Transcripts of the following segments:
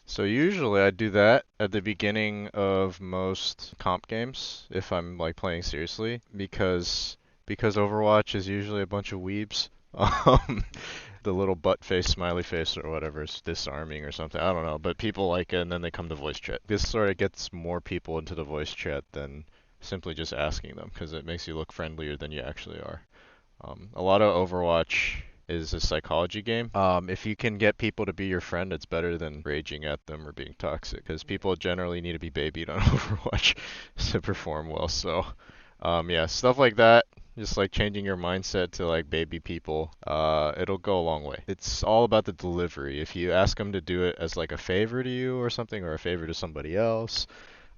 So usually I do that at the beginning of most comp games if I'm like playing seriously because Overwatch is usually a bunch of weebs. Um, the little butt face, smiley face, or whatever is disarming or something. I don't know, but people like it, and then they come to voice chat. This sort of gets more people into the voice chat than simply just asking them because it makes you look friendlier than you actually are. A lot of Overwatch is a psychology game. If you can get people to be your friend, it's better than raging at them or being toxic because Yeah. people generally need to be babied on Overwatch to perform well. So, yeah, stuff like that, just like changing your mindset to like baby people, it'll go a long way. It's all about the delivery. If you ask them to do it as like a favor to you or something, or a favor to somebody else,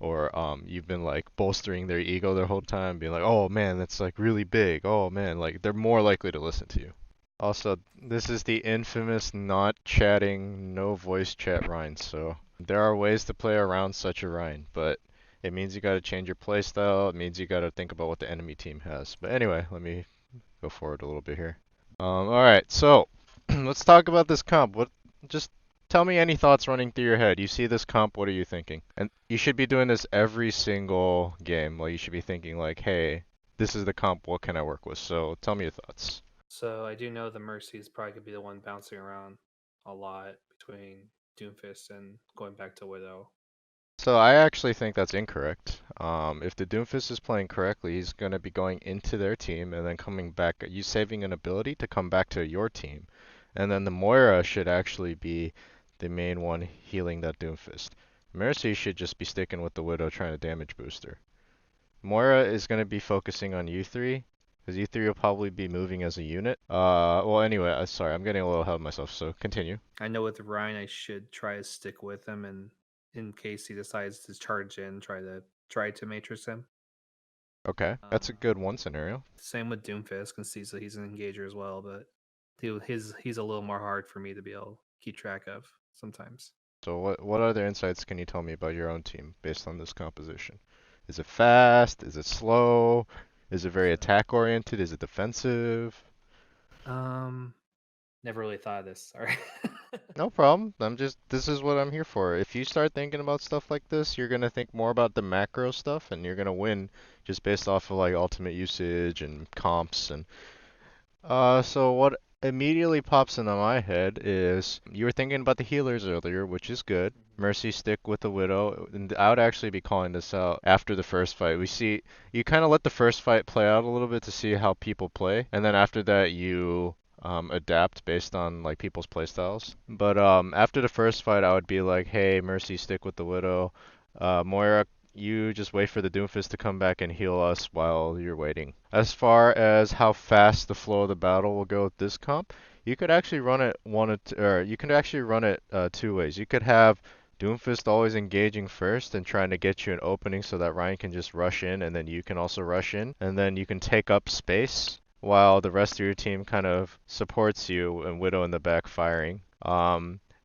or you've been like bolstering their ego their whole time, being like, "Oh man, that's like really big. Oh man," like they're more likely to listen to you. Also, this is the infamous not chatting, no voice chat Rhine, so there are ways to play around such a Rhine, but it means you gotta change your playstyle, it means you gotta think about what the enemy team has. But anyway, let me go forward a little bit here. Alright, so let's talk about this comp. Just tell me any thoughts running through your head. You see this comp, what are you thinking? And you should be doing this every single game. Like you should be thinking like, hey, this is the comp, what can I work with? So tell me your thoughts. So I do know the Mercy is probably gonna be the one bouncing around a lot between Doomfist and going back to Widow. So I actually think that's incorrect. If the Doomfist is playing correctly, he's going to be going into their team and then coming back. You saving an ability to come back to your team, and then the Moira should actually be the main one healing that Doomfist. Mercy should just be sticking with the Widow trying to damage boost her. Moira is going to be focusing on you three, because you three will probably be moving as a unit. Well, anyway, sorry, I'm getting a little ahead of myself, so continue. I know with Ryan, I should try to stick with him, and in case he decides to charge in, try to matrix him. Okay, that's a good one scenario. Same with Doomfist, can see so he's an engager as well, but he's a little more hard for me to be able to keep track of sometimes. So what other insights can you tell me about your own team based on this composition? Is it fast? Is it slow? Is it very So, attack oriented? Is it defensive? um, never really thought of this. Sorry. No problem. This is what I'm here for. If you start thinking about stuff like this, you're gonna think more about the macro stuff and you're gonna win just based off of like ultimate usage and comps and so what immediately pops into my head is you were thinking about the healers earlier, which is good. Mercy stick with the Widow, and I would actually be calling this out after the first fight. We see you kind of let the first fight play out a little bit to see how people play, and then after that you adapt based on like people's playstyles. But after the first fight, I would be like, hey, Mercy stick with the Widow. Moira, you just wait for the Doomfist to come back and heal us while you're waiting. As far as how fast the flow of the battle will go with this comp, you could actually run it or you can actually run it two ways. You could have Doomfist always engaging first and trying to get you an opening so that Ryan can just rush in and then you can also rush in and then you can take up space while the rest of your team kind of supports you and Widow in the back firing.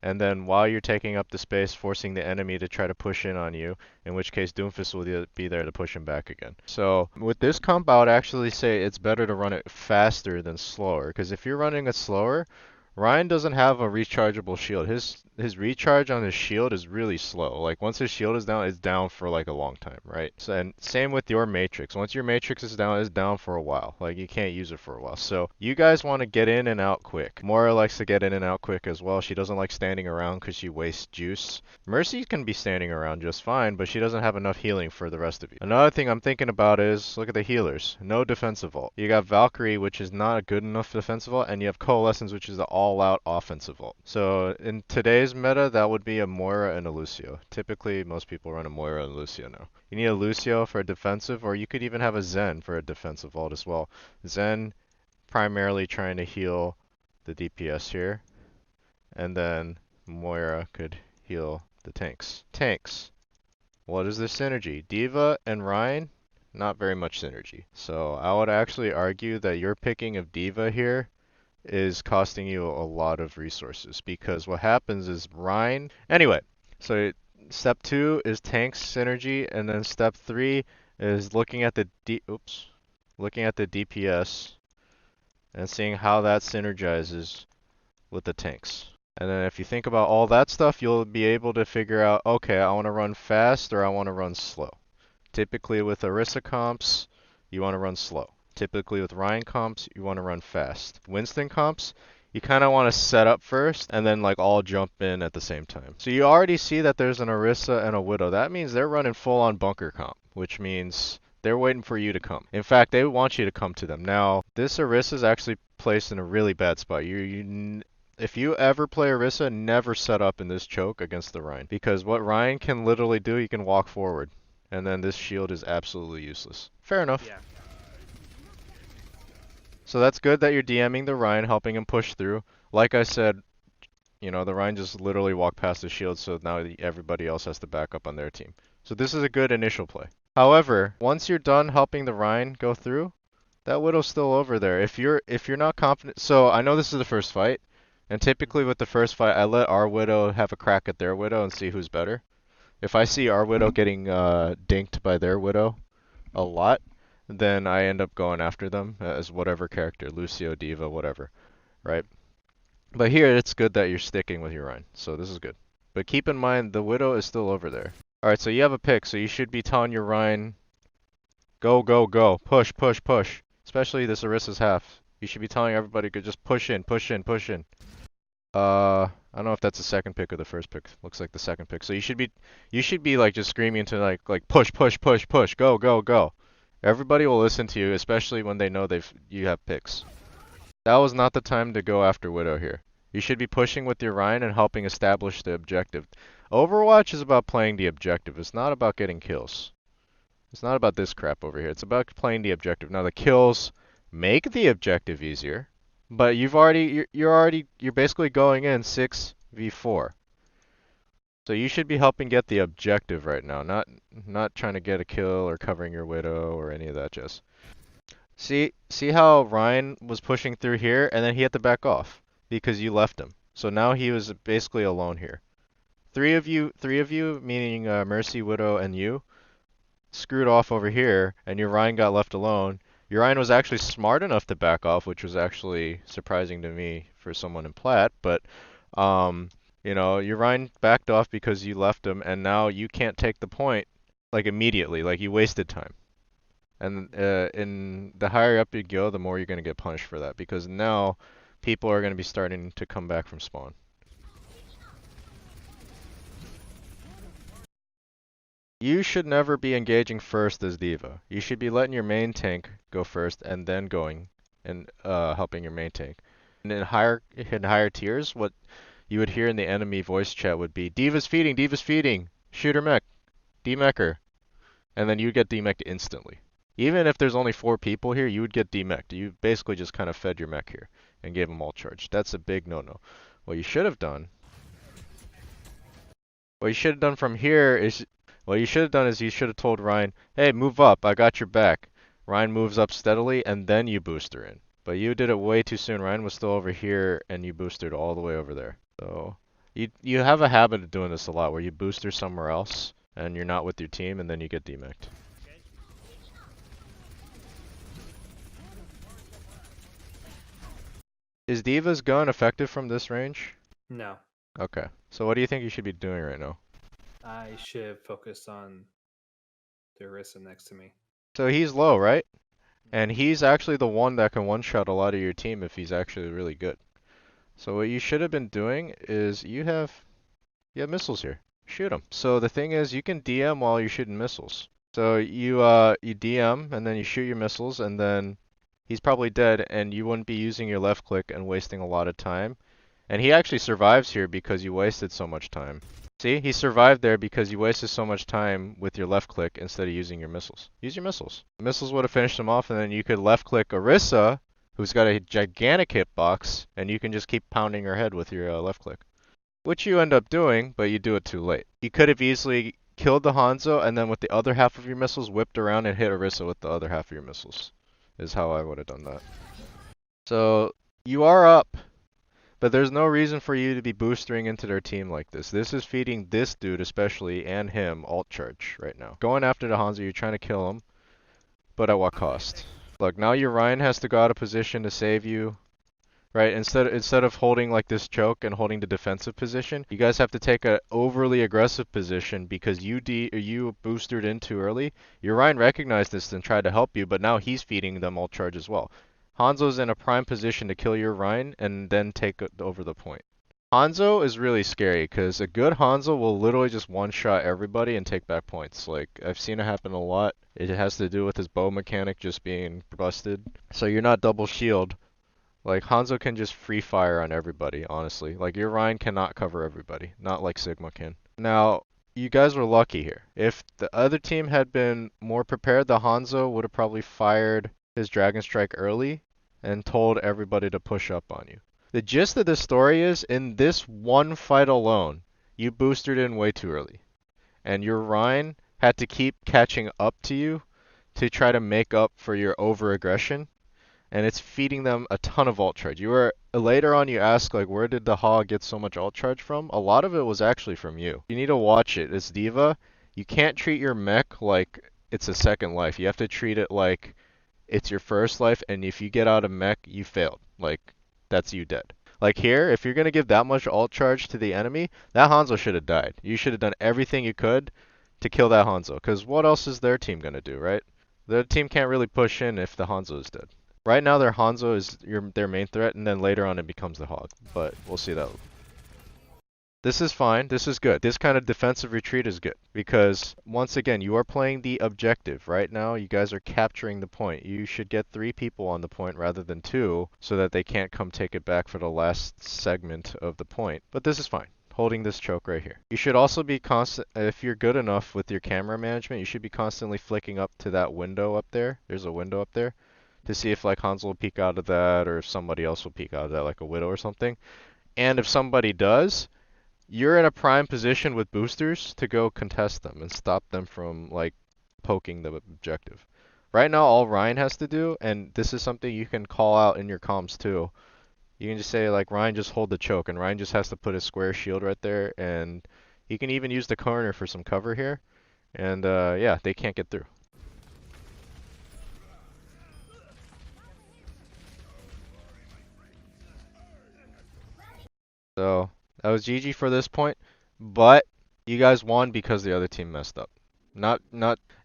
And then while you're taking up the space, forcing the enemy to try to push in on you, in which case Doomfist will be there to push him back again. So with this comp, I would actually say it's better to run it faster than slower, because if you're running it slower, Ryan doesn't have a rechargeable shield. His recharge on his shield is really slow. Like once his shield is down, it's down for like a long time, right? So and same with your matrix. Once your matrix is down, it's down for a while. Like you can't use it for a while. So you guys want to get in and out quick. Moira likes to get in and out quick as well. She doesn't like standing around because she wastes juice. Mercy can be standing around just fine, but she doesn't have enough healing for the rest of you. Another thing I'm thinking about is look at the healers. No defensive vault. You got Valkyrie, which is not a good enough defensive vault, and you have Coalescence, which is the all-out offensive vault. So in today's meta, that would be a Moira and a Lucio. Typically, most people run a Moira and Lucio now. You need a Lucio for a defensive, or you could even have a Zen for a defensive vault as well. Zen primarily trying to heal the DPS here, and then Moira could heal the tanks. Tanks. What is the synergy? D.Va and Ryan? Not very much synergy. So I would actually argue that your picking of D.Va here is costing you a lot of resources because what happens is Ryan. Anyway, so step two is tanks synergy, and then step three is looking at the DPS and seeing how that synergizes with the tanks. And then if you think about all that stuff, you'll be able to figure out, okay, I want to run fast or I want to run slow. Typically with Orisa comps, you want to run slow. Typically with Ryan comps, you want to run fast. Winston comps, you kind of want to set up first and then like all jump in at the same time. So you already see that there's an Orisa and a Widow. That means they're running full on bunker comp, which means they're waiting for you to come. In fact, they want you to come to them. Now, this Orisa is actually placed in a really bad spot. If you ever play Orisa, never set up in this choke against the Ryan. Because what Ryan can literally do, he can walk forward. And then this shield is absolutely useless. Fair enough. Yeah. So that's good that you're DMing the Ryan, helping him push through. Like I said, you know, the Ryan just literally walked past the shield, so now everybody else has to back up on their team. So this is a good initial play. However, once you're done helping the Ryan go through, that Widow's still over there. If you're not confident, so I know this is the first fight, and typically with the first fight, I let our Widow have a crack at their Widow and see who's better. If I see our Widow getting dinked by their Widow a lot, then I end up going after them as whatever character, Lucio, D.va, whatever, right? But here it's good that you're sticking with your Rhine, so this is good. But keep in mind the Widow is still over there. Alright, so you have a pick, so you should be telling your Rhine, go, go, go, push, push, push. Especially this Orisa's half. You should be telling everybody to just push in, push in, push in. I don't know if that's the second pick or the first pick. Looks like the second pick. So you should be like just screaming to like push, push, push, push, go, go, go. Everybody will listen to you, especially when they know you have picks. That was not the time to go after Widow here. You should be pushing with your Ryan and helping establish the objective. Overwatch is about playing the objective. It's not about getting kills. It's not about this crap over here. It's about playing the objective. Now the kills make the objective easier, but you're basically going in 6v4. So you should be helping get the objective right now, not trying to get a kill or covering your Widow or any of that jazz. See how Ryan was pushing through here and then he had to back off because you left him. So now he was basically alone here. Three of you, meaning Mercy, Widow, and you, screwed off over here, and your Ryan got left alone. Your Ryan was actually smart enough to back off, which was actually surprising to me for someone in plat. But your Ryan backed off because you left him, and now you can't take the point like immediately. Like you wasted time. And in the higher up you go, the more you're going to get punished for that because now people are going to be starting to come back from spawn. You should never be engaging first as D.Va. You should be letting your main tank go first and then going and helping your main tank. And in higher tiers, what you would hear in the enemy voice chat would be D.Va's feeding, shoot her mech, D-mech her. And then you get D-mech'd instantly. Even if there's only 4 people here, you would get D-mech'd. You basically just kind of fed your mech here and gave them all charge. That's a big no-no. What you should have done from here is what you should have done is you should have told Ryan, hey, move up, I got your back. Ryan moves up steadily, and then you boost her in. But you did it way too soon. Ryan was still over here, and you boosted all the way over there. So you have a habit of doing this a lot, where you boost her somewhere else, and you're not with your team, and then you get demeched. Is D.Va's gun effective from this range? No. Okay. So what do you think you should be doing right now? I should have focused on the Orisa next to me. So he's low, right? And he's actually the one that can one-shot a lot of your team if he's actually really good. So what you should have been doing is you have missiles here. Shoot them. So the thing is, you can DM while you're shooting missiles. So you DM and then you shoot your missiles and then he's probably dead and you wouldn't be using your left click and wasting a lot of time. And he actually survives here because you wasted so much time. See, he survived there because you wasted so much time with your left click instead of using your missiles. Use your missiles. The missiles would have finished him off, and then you could left click Orisa, who's got a gigantic hitbox, and you can just keep pounding her head with your left click. Which you end up doing, but you do it too late. You could have easily killed the Hanzo, and then with the other half of your missiles, whipped around and hit Orisa with the other half of your missiles. Is how I would have done that. So, you are up. But there's no reason for you to be boostering into their team like this. This is feeding this dude especially and him alt charge right now. Going after the Hanzo, you're trying to kill him, but at what cost? Look, now your Ryan has to go out of position to save you. right? Instead of holding like this choke and holding the defensive position, you guys have to take a overly aggressive position because you boosted in too early. Your Ryan recognized this and tried to help you, but now he's feeding them ult charge as well. Hanzo's in a prime position to kill your Ryan and then take over the point. Hanzo is really scary because a good Hanzo will literally just one-shot everybody and take back points. Like, I've seen it happen a lot. It has to do with his bow mechanic just being busted. So you're not double shield. Like, Hanzo can just free fire on everybody, honestly. Like, your Ryan cannot cover everybody, not like Sigma can. Now, you guys were lucky here. If the other team had been more prepared, the Hanzo would have probably fired his Dragon Strike early and told everybody to push up on you. The gist of this story is, in this one fight alone, you boosted in way too early. And your Rhine had to keep catching up to you to try to make up for your over-aggression. And it's feeding them a ton of ult charge. You were later on you ask like where did the hog get so much ult charge from? A lot of it was actually from you. You need to watch it. It's D.Va. You can't treat your mech like it's a second life. You have to treat it like it's your first life, and if you get out of mech, you failed. Like, that's you dead. Like here, if you're gonna give that much ult charge to the enemy, that Hanzo should have died. You should have done everything you could to kill that Hanzo, because what else is their team gonna do, right? Their team can't really push in if the Hanzo is dead. Right now, their Hanzo is their main threat, and then later on it becomes the Hog. But we'll see that. This is fine. This is good. This kind of defensive retreat is good because once again, you are playing the objective. Right now, you guys are capturing the point. You should get 3 people on the point rather than 2 so that they can't come take it back for the last segment of the point. But this is fine. Holding this choke right here. You should also be constant, if you're good enough with your camera management, you should be constantly flicking up to that window up there. There's a window up there to see if like Hanzo will peek out of that or if somebody else will peek out of that, like a Widow or something. And if somebody does, you're in a prime position with boosters to go contest them and stop them from like poking the objective. Right now, all Ryan has to do, and this is something you can call out in your comms too. You can just say like Ryan just hold the choke, and Ryan just has to put his square shield right there, and he can even use the corner for some cover here. And yeah, they can't get through. So that was GG for this point, but you guys won because the other team messed up. Not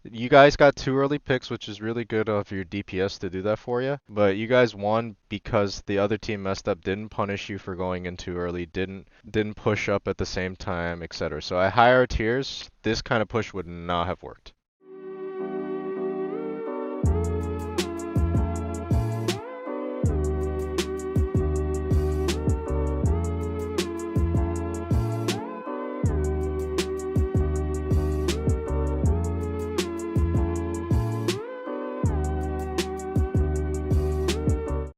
you guys got 2 early picks, which is really good of your DPS to do that for you, but you guys won because the other team messed up, didn't punish you for going in too early, didn't push up at the same time, etc. So at higher tiers, this kind of push would not have worked.